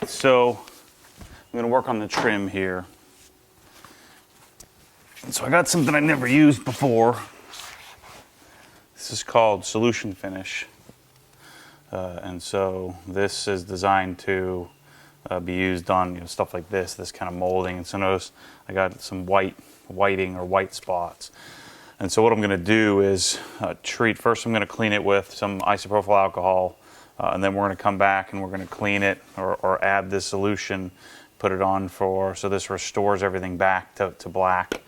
So I'm going to work on the trim here. So I got something I never used before. This is called Solution Finish. And so this is designed to be used on stuff like this kind of molding. And so notice I got some whiting or white spots. And so what I'm going to do is first I'm going to clean it with some isopropyl alcohol, and then we're going to come back and we're going to clean it or add this solution, put it on so this restores everything back to black.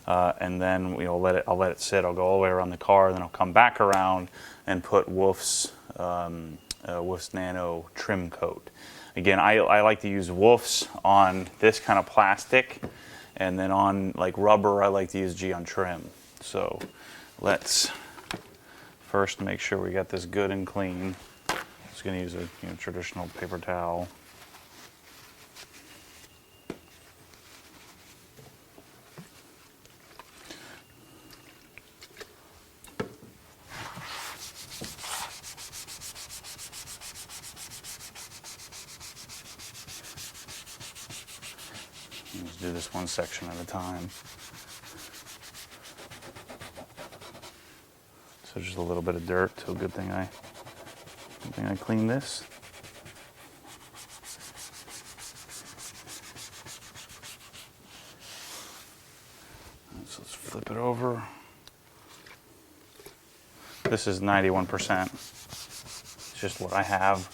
And then I'll let it sit. I'll go all the way around the car, and then I'll come back around and put Wolf's Nano trim coat. Again, I like to use Wolf's on this kind of plastic, and then on like rubber, I like to use G on trim. So let's first make sure we got this good and clean. Just going to use a traditional paper towel. Let's do this one section at a time. So just a little bit of dirt. So good thing I cleaned this. So let's flip it over. This is 91%. It's just what I have.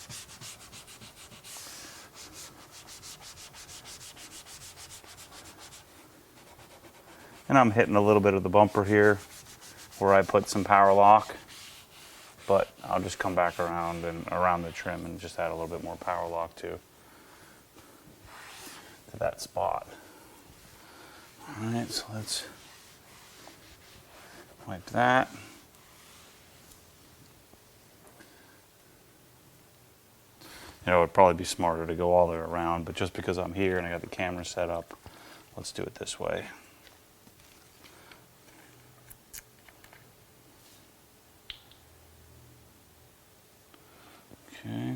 And I'm hitting a little bit of the bumper here where I put some power lock, but I'll just come back around the trim and just add a little bit more power lock to that spot. All right, so let's wipe that. It would probably be smarter to go all the way around, but just because I'm here and I got the camera set up, let's do it this way. Okay.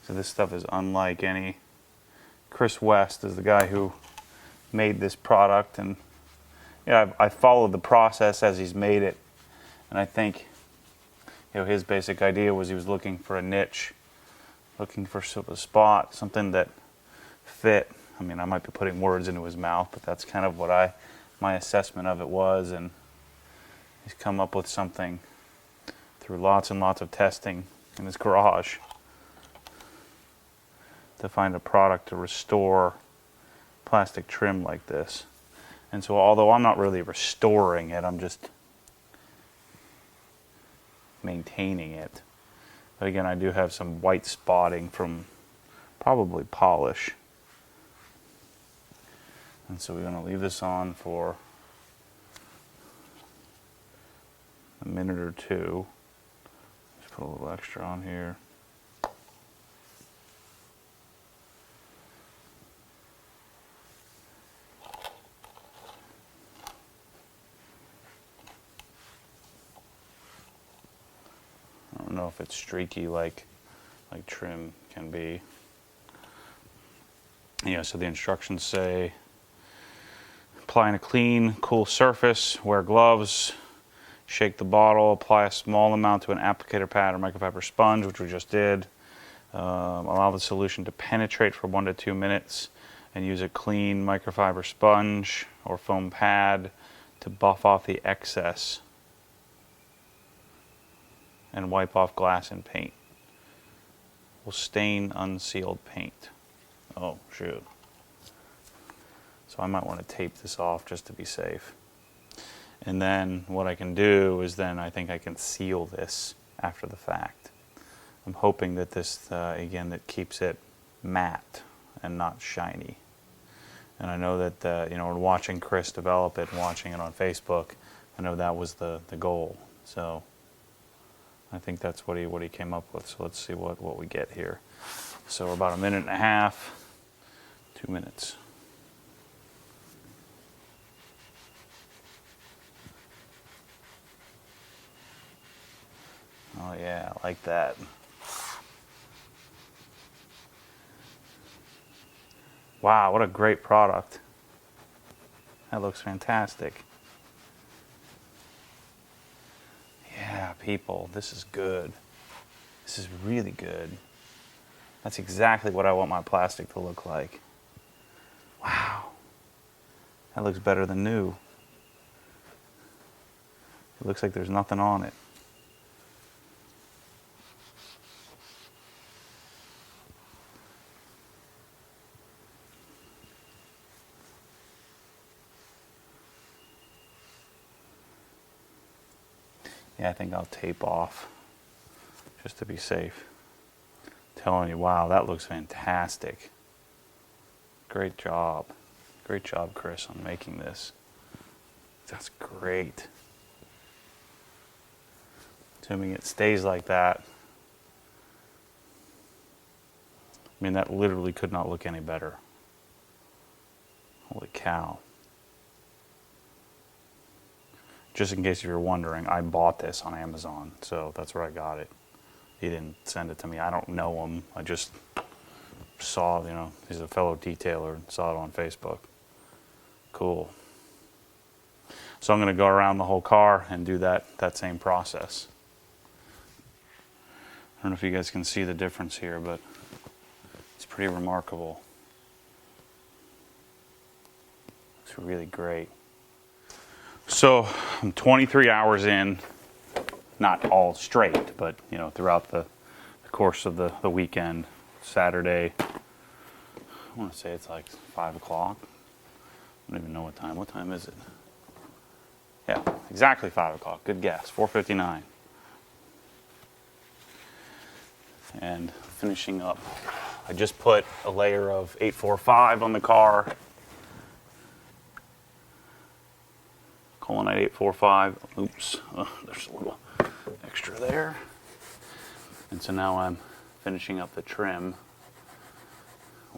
So this stuff is unlike any. Chris West is the guy who made this product, and I followed the process as he's made it, and I think his basic idea was he was looking for a niche, looking for sort of a spot, something that fit. I mean, I might be putting words into his mouth, but that's kind of what my assessment of it was, and he's come up with something through lots and lots of testing in his garage to find a product to restore plastic trim like this. And so although I'm not really restoring it, I'm just maintaining it. But again, I do have some white spotting from probably polish. And so we're going to leave this on for a minute or two. Just put a little extra on here. I don't know if it's streaky like trim can be. So the instructions say apply in a clean, cool surface, wear gloves, shake the bottle, apply a small amount to an applicator pad or microfiber sponge, which we just did. Allow the solution to penetrate for 1 to 2 minutes, and use a clean microfiber sponge or foam pad to buff off the excess and wipe off glass and paint. Will stain unsealed paint. Oh, shoot. So I might want to tape this off just to be safe. And then what I can do is then I think I can seal this after the fact. I'm hoping that this, again, that keeps it matte and not shiny. And I know that, you know, watching Chris develop it and watching it on Facebook, I know that was the goal. So I think that's what he came up with. So let's see what we get here. So we're about 1.5 minutes, 2 minutes. Oh yeah, I like that. Wow, what a great product. That looks fantastic. Yeah, people, this is good. This is really good. That's exactly what I want my plastic to look like. Wow. That looks better than new. It looks like there's nothing on it. Yeah, I think I'll tape off just to be safe. Telling you, wow, that looks fantastic. Great job. Great job, Chris, on making this. That's great. Assuming it stays like that. I mean, that literally could not look any better. Holy cow. Just in case you're wondering, I bought this on Amazon, so that's where I got it. He didn't send it to me. I don't know him. I just saw, you know, he's a fellow detailer and saw it on Facebook. Cool. So I'm going to go around the whole car and do that same process. I don't know if you guys can see the difference here, but it's pretty remarkable. It's really great. So I'm 23 hours in, not all straight, but you know, throughout the course of the weekend, Saturday. I want to say it's like 5 o'clock. I don't even know what time. What time is it? Yeah, exactly 5 o'clock. Good guess. 4:59. And finishing up. I just put a layer of 845 on the car. Colonite 845. Oops, there's a little extra there. And so now I'm finishing up the trim,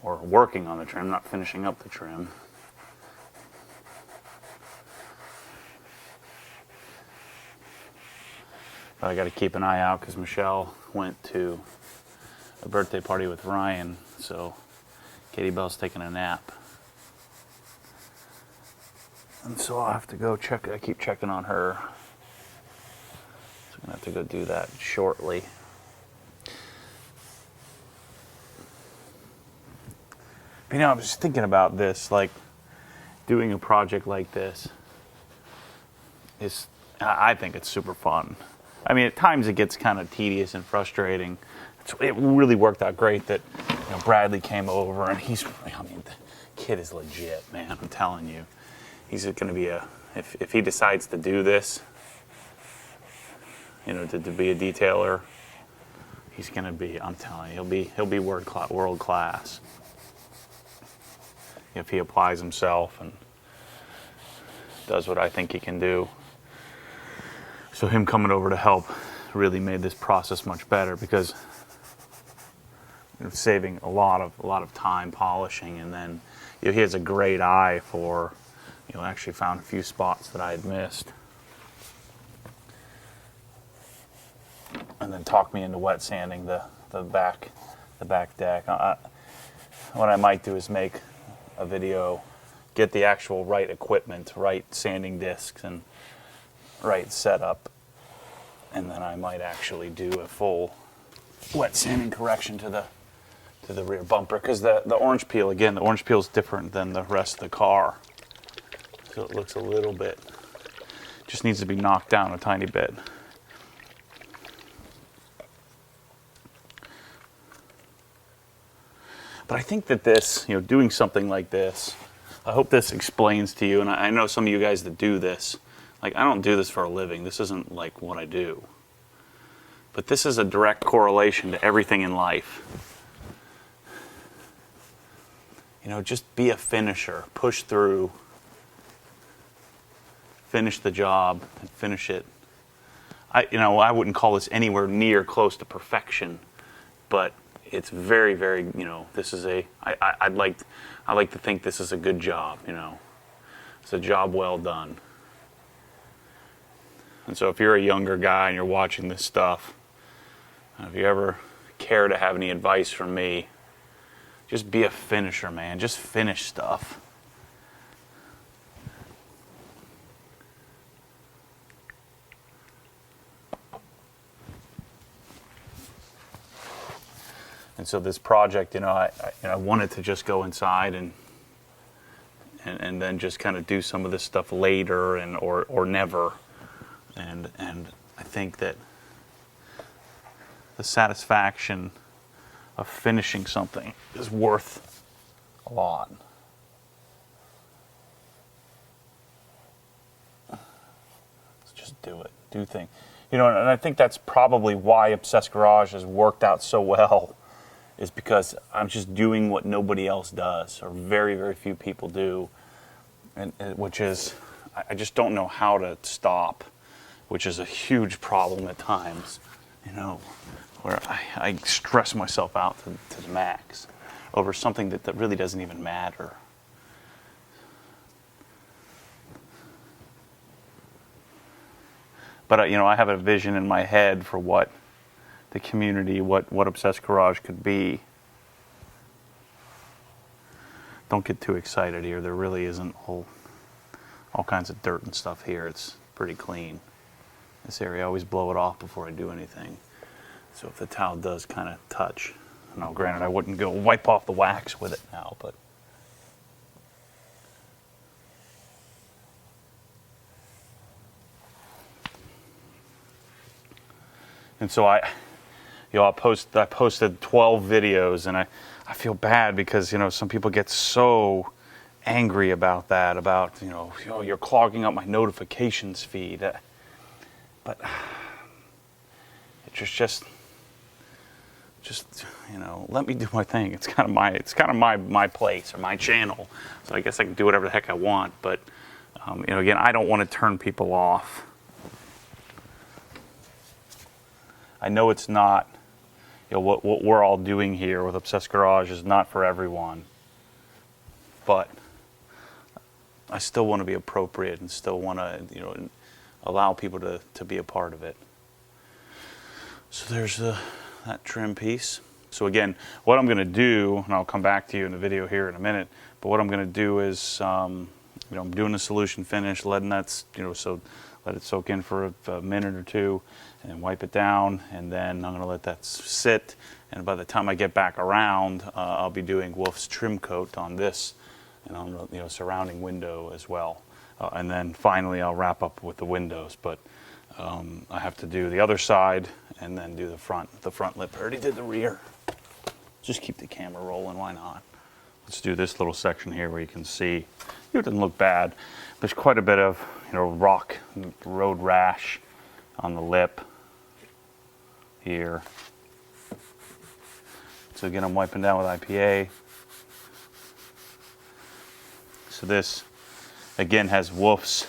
or working on the trim, not finishing up the trim. But I got to keep an eye out because Michelle went to a birthday party with Ryan, so Katie Bell's taking a nap. And so I'll have to go check. I keep checking on her. So I'm going to have to go do that shortly. But, you know, I was just thinking about this, like doing a project like this is, I think it's super fun. I mean, at times it gets kind of tedious and frustrating. It really worked out great that, you know, Bradley came over and I mean, the kid is legit, man, I'm telling you. He's going to be if he decides to do this, you know, to be a detailer, he's going to be, I'm telling you, he'll be world class. If he applies himself and does what I think he can do. So him coming over to help really made this process much better because you know, saving a lot of time polishing, and then you know, he has a great eye for, you know, actually found a few spots that I had missed. And then talk me into wet sanding the back deck. What I might do is make a video, get the actual right equipment, right sanding discs and right setup, and then I might actually do a full wet sanding correction to the rear bumper, because the orange peel, again, the orange peel is different than the rest of the car. So it looks a little bit, just needs to be knocked down a tiny bit. But I think that this, you know, doing something like this, I hope this explains to you, and I know some of you guys that do this, like I don't do this for a living, this isn't like what I do. But this is a direct correlation to everything in life. you know, just be a finisher, push through, finish the job and finish it. I wouldn't call this anywhere near close to perfection, but it's very, very, you know, this is I like to think this is a good job, you know. It's a job well done. And so if you're a younger guy and you're watching this stuff, if you ever care to have any advice from me, just be a finisher, man. Just finish stuff. And so this project, you know, I wanted to just go inside and then just kind of do some of this stuff later or never. And I think that the satisfaction of finishing something is worth a lot. Let's just do it. Do things. You know, and I think that's probably why Obsessed Garage has worked out so well, is because I'm just doing what nobody else does, or very, very few people do, and which is, I just don't know how to stop, which is a huge problem at times, you know, where I stress myself out to the max over something that really doesn't even matter. But, you know, I have a vision in my head for what the community, what Obsessed Garage could be. Don't get too excited here. There really isn't all kinds of dirt and stuff here. It's pretty clean. This area, I always blow it off before I do anything. So if the towel does kind of touch, now granted I wouldn't go wipe off the wax with it now, but and so I posted 12 videos, and I feel bad because, you know, some people get so angry about that, about, you know, you're clogging up my notifications feed. But it's just, you know, let me do my thing. It's kind of my place or my channel. So I guess I can do whatever the heck I want. But you know, again, I don't want to turn people off. I know it's not, you know, what we're all doing here with Obsessed Garage is not for everyone, but I still want to be appropriate and still want to, you know, allow people to be a part of it. So there's that trim piece. So again, what I'm going to do, and I'll come back to you in the video here in a minute, but what I'm going to do is, you know, I'm doing a solution finish, letting that, you know, so let it soak in for a minute or two, and wipe it down, and then I'm going to let that sit. And by the time I get back around, I'll be doing Wolf's trim coat on this, and on the, you know, surrounding window as well. And then finally, I'll wrap up with the windows. But I have to do the other side, and then do the front lip. I already did the rear. Just keep the camera rolling. Why not? Let's do this little section here where you can see. It doesn't look bad. There's quite a bit of, you know, road rash on the lip here. So again, I'm wiping down with IPA. So this again has Wolf's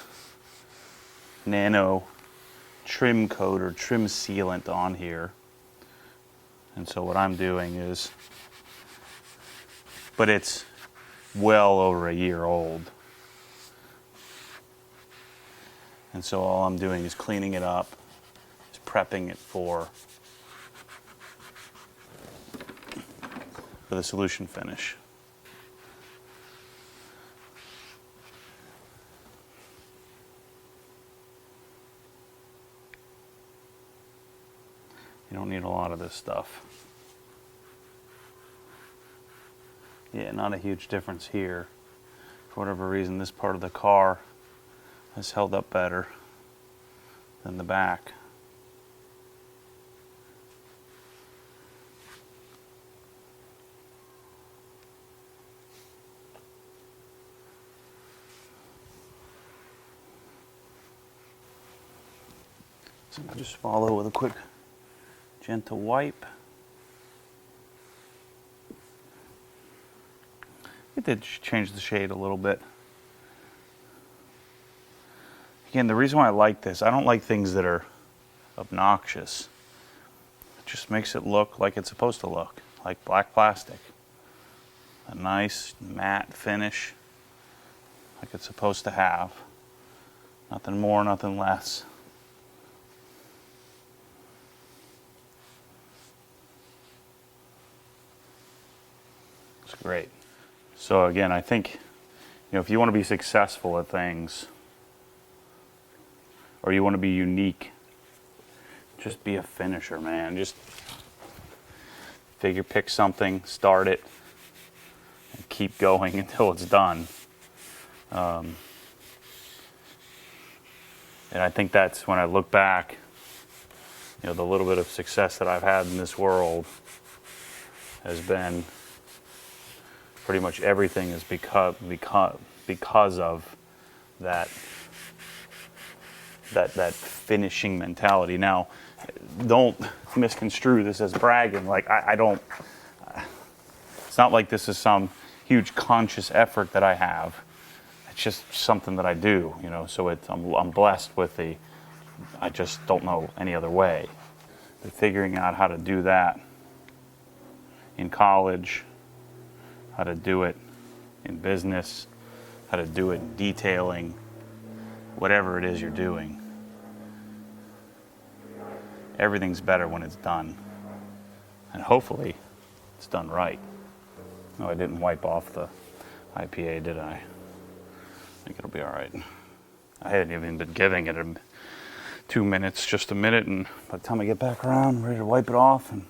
Nano trim coat or trim sealant on here. And so what I'm doing is, but it's well over a year old. And so all I'm doing is cleaning it up, just prepping it for the solution finish. You don't need a lot of this stuff. Yeah, not a huge difference here. For whatever reason, this part of the car has held up better than the back. So I'll just follow with a quick gentle wipe. It did change the shade a little bit. Again, the reason why I like this, I don't like things that are obnoxious. It just makes it look like it's supposed to look, like black plastic. A nice matte finish, like it's supposed to have. Nothing more, nothing less. It's great. So again, I think, if you want to be successful at things, or you want to be unique, just be a finisher, man. Just pick something, start it, and keep going until it's done. And I think that's when I look back, the little bit of success that I've had in this world has been pretty much everything is because of that finishing mentality. Now, don't misconstrue this as bragging. Like I don't. It's not like this is some huge conscious effort that I have. It's just something that I do, So I'm blessed with I just don't know any other way. But figuring out how to do that in college, how to do it in business, how to do it in detailing, whatever it is you're doing. Everything's better when it's done. And hopefully it's done right. No, I didn't wipe off the IPA, did I? I think it'll be all right. I hadn't even been giving it 2 minutes, just a minute, and by the time I get back around, I'm ready to wipe it off, and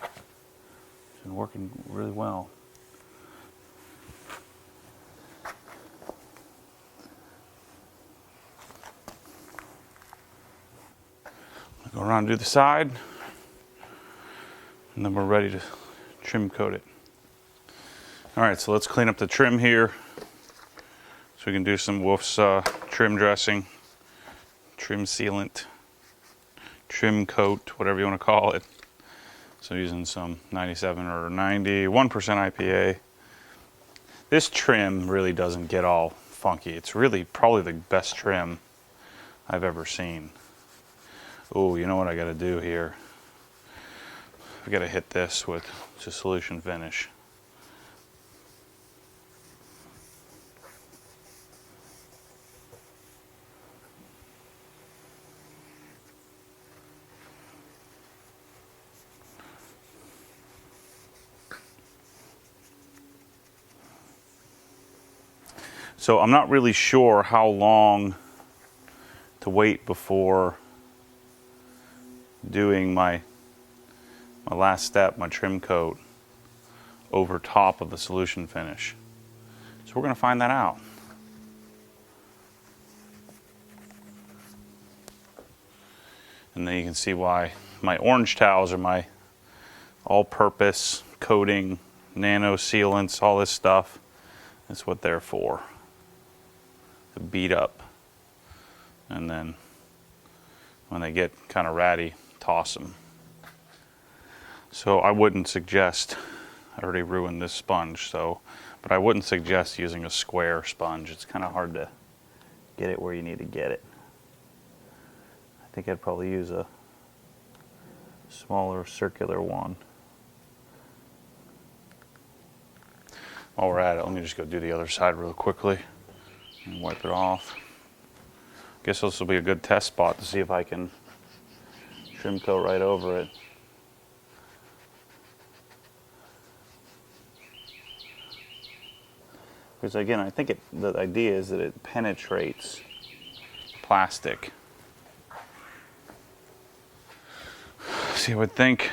it's been working really well. Go around and do the side, and then we're ready to trim coat it. All right, so let's clean up the trim here so we can do some Wolf's trim dressing, trim sealant, trim coat, whatever you want to call it. So using some 97 or 91% IPA. This trim really doesn't get all funky. It's really probably the best trim I've ever seen. Oh, you know what I got to do here? I got to hit this with just solution finish. So I'm not really sure how long to wait before doing my last step, my trim coat, over top of the solution finish. So we're going to find that out. And then you can see why my orange towels are my all-purpose coating, nano sealants, all this stuff. That's what they're for. To beat up. And then when they get kind of ratty, toss them. So I wouldn't suggest, I already ruined this sponge, but I wouldn't suggest using a square sponge. It's kind of hard to get it where you need to get it. I think I'd probably use a smaller circular one. While we're at it, let me just go do the other side real quickly and wipe it off. I guess this will be a good test spot to see if I can trim coat right over it. Because again, I think the idea is that it penetrates plastic. See, I would think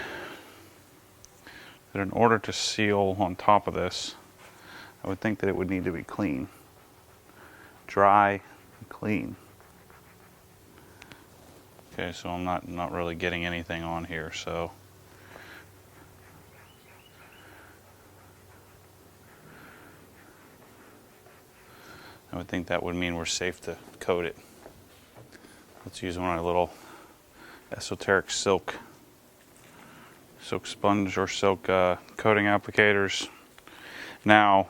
that in order to seal on top of this, I would think that it would need to be clean. Dry and clean. Okay, so I'm not really getting anything on here, so I would think that would mean we're safe to coat it. Let's use one of our little esoteric silk sponge or silk coating applicators. Now,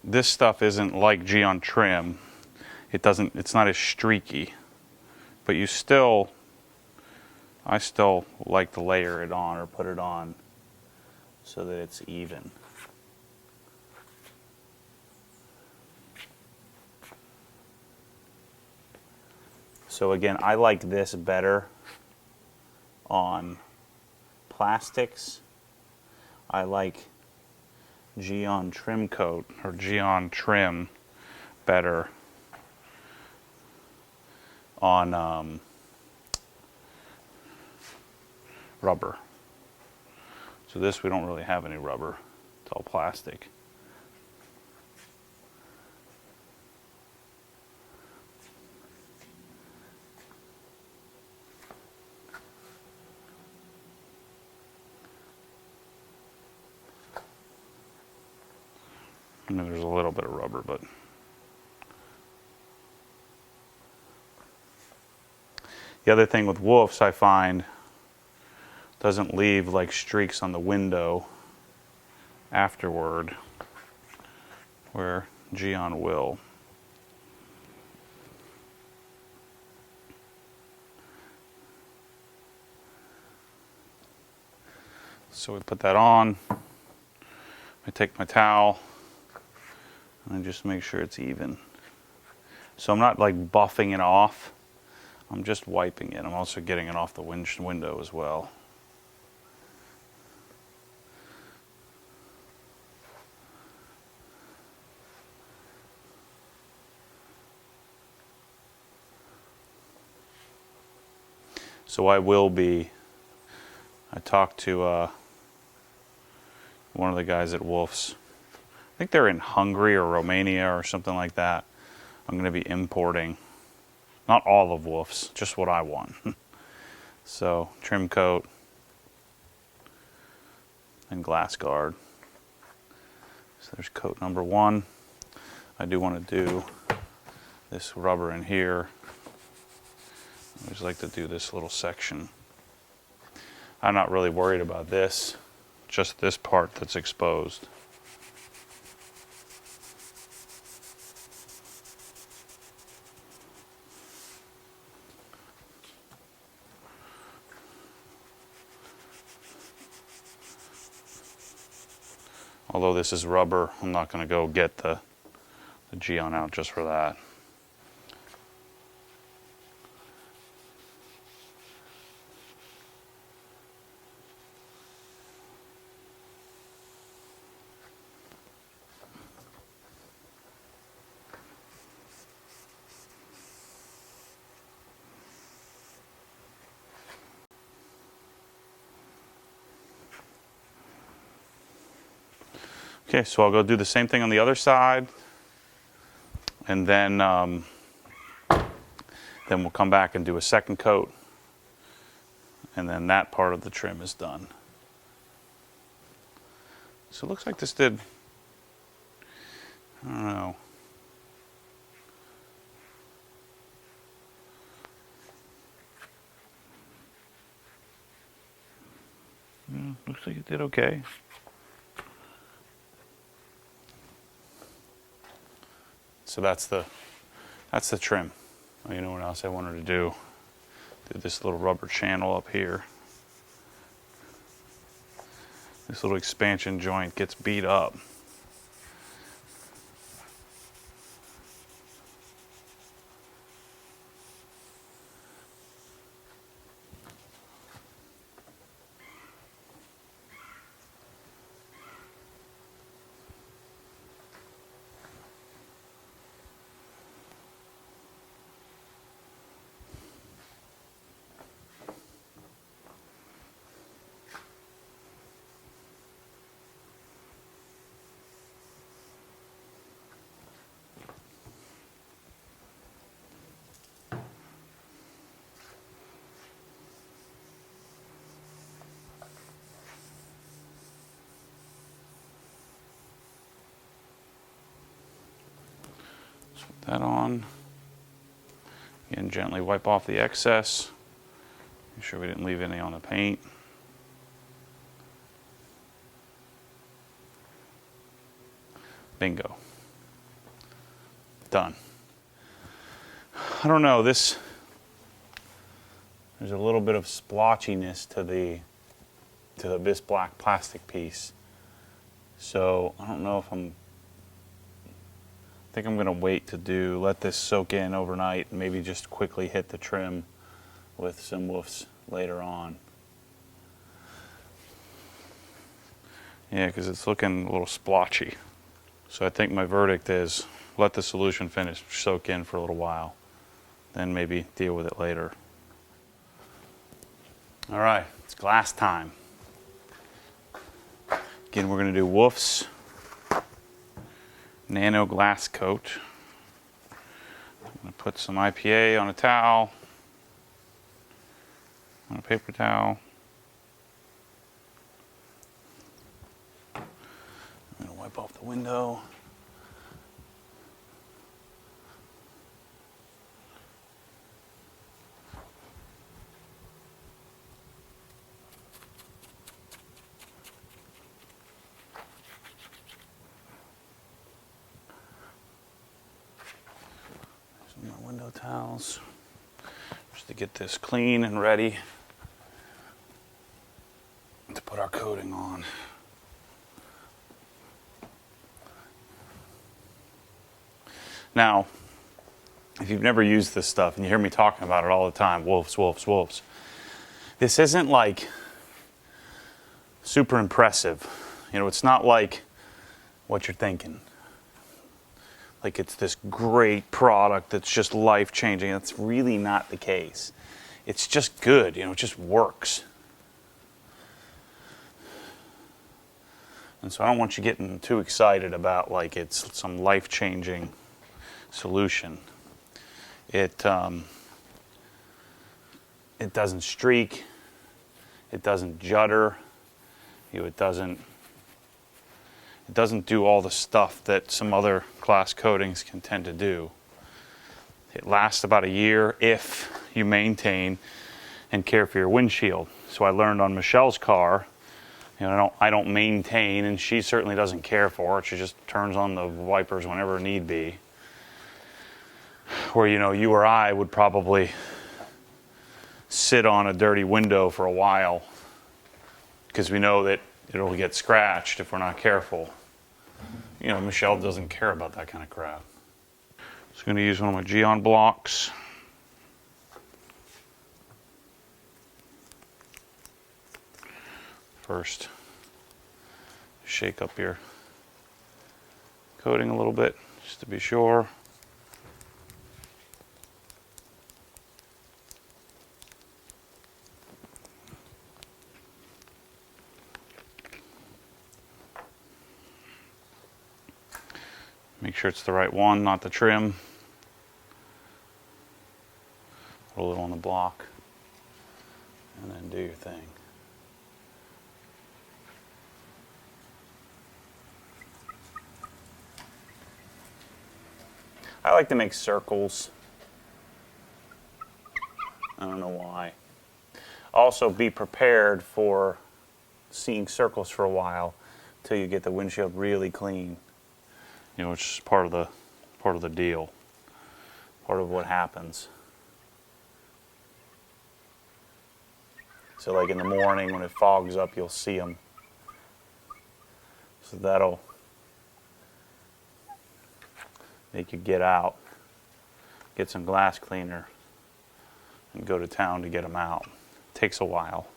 this stuff isn't like Geon trim. It's not as streaky, but I still like to layer it on or put it on so that it's even. So again, I like this better on plastics. I like Geon trim coat or Geon trim better on rubber. So this, we don't really have any rubber. It's all plastic. I mean, there's a little bit of rubber, but the other thing with Wolf's, I find, doesn't leave like streaks on the window afterward, where Geon will. So we put that on. I take my towel and I just make sure it's even. So I'm not like buffing it off. I'm just wiping it. I'm also getting it off the window as well. So I talked to one of the guys at Wolf's. I think they're in Hungary or Romania or something like that. I'm going to be importing, not all of Wolf's, just what I want. So trim coat and glass guard. So there's coat number 1. I do want to do this rubber in here. I always like to do this little section. I'm not really worried about this, just this part that's exposed. Although this is rubber, I'm not going to go get the Geon out just for that. Okay, so I'll go do the same thing on the other side, and then we'll come back and do a second coat, and then that part of the trim is done. So it looks like this did, I don't know. Looks like it did okay. So that's the trim. Oh, you know what else I wanted to do? Do this little rubber channel up here. This little expansion joint gets beat up. Put that on. Again, gently wipe off the excess. Make sure we didn't leave any on the paint. Bingo. Done. I don't know, there's a little bit of splotchiness to this black plastic piece. So I don't know if I think I'm gonna wait to let this soak in overnight and maybe just quickly hit the trim with some woofs later on. Yeah, because it's looking a little splotchy. So I think my verdict is let the solution finish soak in for a little while, then maybe deal with it later. All right, it's glass time. Again, we're going to do woofs, Nano glass coat. I'm going to put some IPA on a towel, on a paper towel. I'm going to wipe off the window. Some more window towels just to get this clean and ready to put our coating on. Now, if you've never used this stuff and you hear me talking about it all the time, woofs, woofs, woofs, this isn't like super impressive. You know, it's not like what you're thinking. Like it's this great product that's just life-changing. That's really not the case. It's just good, you know, it just works. And so I don't want you getting too excited about like it's some life-changing solution. It doesn't streak, it doesn't judder, you know, it doesn't do all the stuff that some other glass coatings can tend to do. It lasts about a year if you maintain and care for your windshield. So I learned on Michelle's car, you know, I don't maintain, and she certainly doesn't care for it. She just turns on the wipers whenever need be. Where, you know, you or I would probably sit on a dirty window for a while because we know that it'll get scratched if we're not careful. You know, Michelle doesn't care about that kind of crap. So I'm going to use one of my Geon blocks. First, shake up your coating a little bit just to be sure. Make sure it's the right one, not the trim. Roll it on the block and then do your thing. I like to make circles. I don't know why. Also, be prepared for seeing circles for a while till you get the windshield really clean. You know, which is part of the deal, part of what happens. So like in the morning when it fogs up, you'll see them. So that'll make you get out, get some glass cleaner, and go to town to get them out. It takes a while.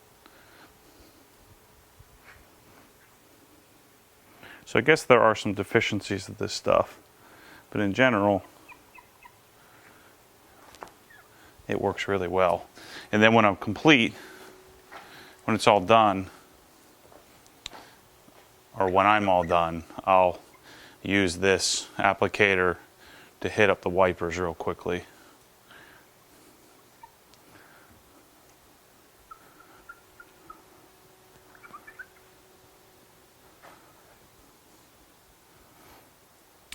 So I guess there are some deficiencies of this stuff, but in general, it works really well. And then when I'm complete, when it's all done, or when I'm all done, I'll use this applicator to hit up the wipers real quickly.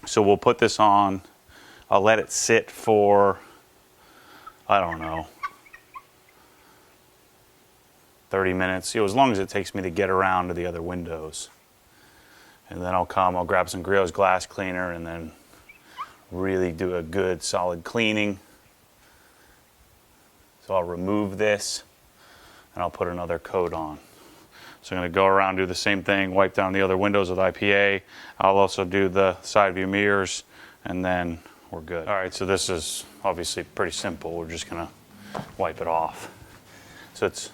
So we'll put this on, I'll let it sit for, I don't know, 30 minutes, you know, as long as it takes me to get around to the other windows. And then I'll grab some Griot's glass cleaner and then really do a good solid cleaning. So I'll remove this and I'll put another coat on. So I'm going to go around, do the same thing, wipe down the other windows with IPA. I'll also do the side view mirrors, and then we're good. All right, so this is obviously pretty simple. We're just going to wipe it off. So it's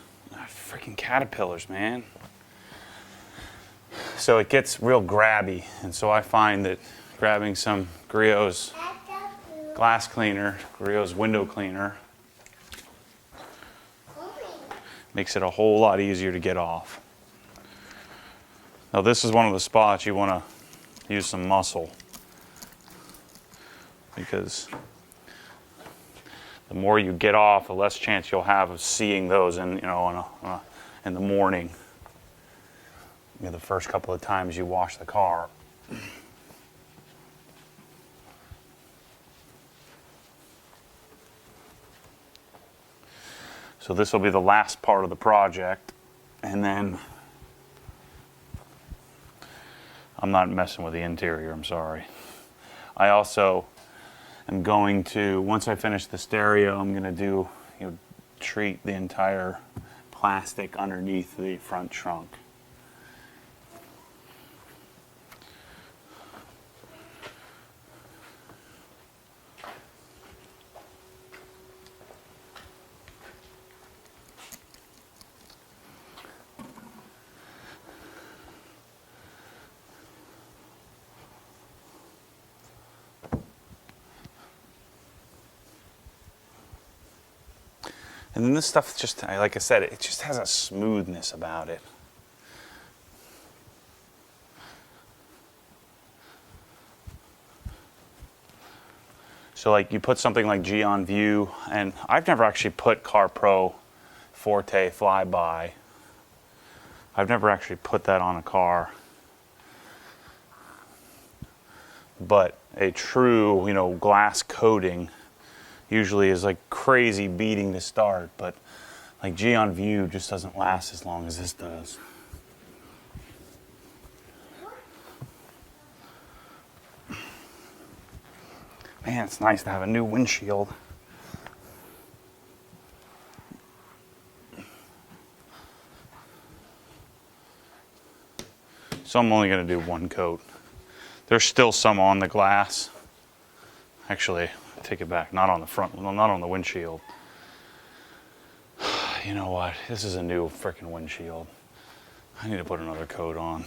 freaking caterpillars, man. So it gets real grabby, and so I find that grabbing some Griot's glass cleaner, Griot's window cleaner, makes it a whole lot easier to get off. Now this is one of the spots you want to use some muscle, because the more you get off, the less chance you'll have of seeing those in the morning. The first couple of times you wash the car. So this will be the last part of the project, and then I'm not messing with the interior, I'm sorry. I also am going to, once I finish the stereo, I'm going to treat the entire plastic underneath the front trunk. And then this stuff just, like I said, it just has a smoothness about it. So like you put something like G on View, and I've never actually put CarPro Forte Flyby. I've never actually put that on a car. But a true, glass coating usually is like crazy beating to start, but like G on View just doesn't last as long as this does. Man, it's nice to have a new windshield. So I'm only going to do one coat. There's still some on the glass. Actually, I take it back. Not on the front, not on the windshield. You know what? This is a new freaking windshield. I need to put another coat on.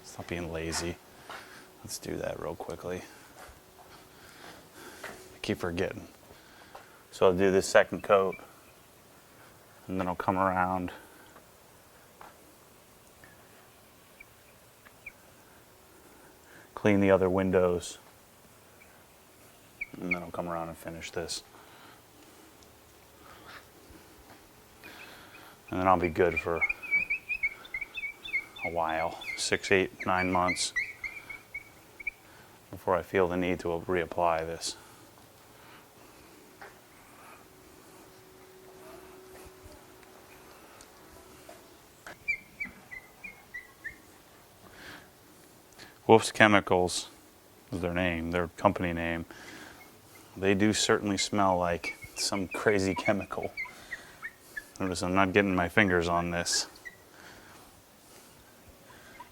Stop being lazy. Let's do that real quickly. I keep forgetting. So I'll do this second coat, and then I'll come around. Clean the other windows, and then I'll come around and finish this. And then I'll be good for a while, 6, 8, 9 months, before I feel the need to reapply this. Wolf's Chemicals is their name, their company name. They do certainly smell like some crazy chemical. Notice I'm not getting my fingers on this.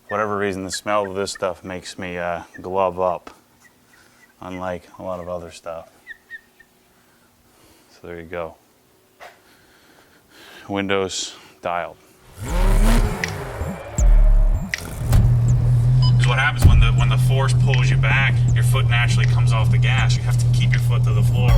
For whatever reason, the smell of this stuff makes me glove up, unlike a lot of other stuff. So there you go. Windows dialed. What happens when the force pulls you back, your foot naturally comes off the gas. You have to keep your foot to the floor.